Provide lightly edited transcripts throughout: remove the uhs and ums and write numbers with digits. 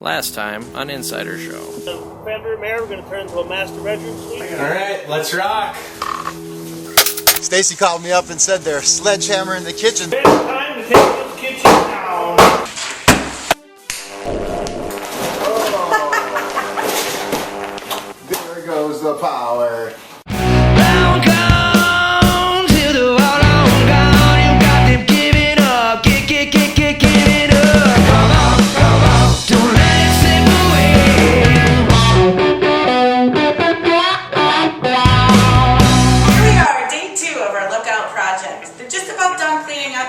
Last time on Insider Show. The bedroom here, we're going to turn into a master bedroom suite. Alright, let's rock. Stacey called me up and said they're sledgehammer in the kitchen. It's time to take this kitchen down. There goes the power.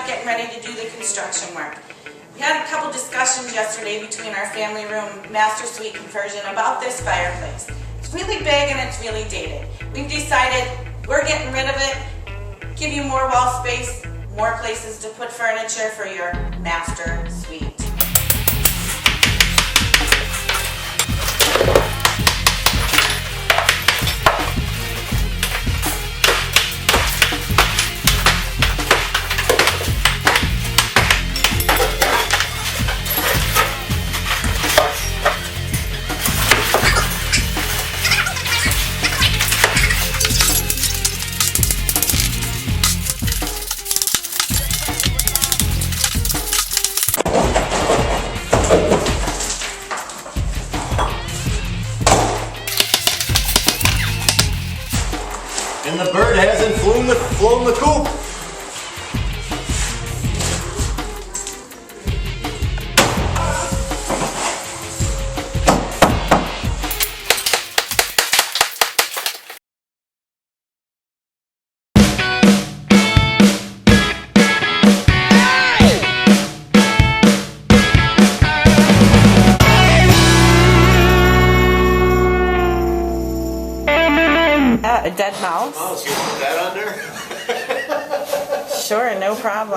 Getting ready to do the construction work. We had a couple discussions yesterday between our family room master suite conversion about this fireplace. It's really big and it's really dated. We've decided we're getting rid of it, give you more wall space, more places to put furniture for your master suite. And the bird hasn't flown the coop. A dead mouse? Oh, so you put that on there? Sure, no problem.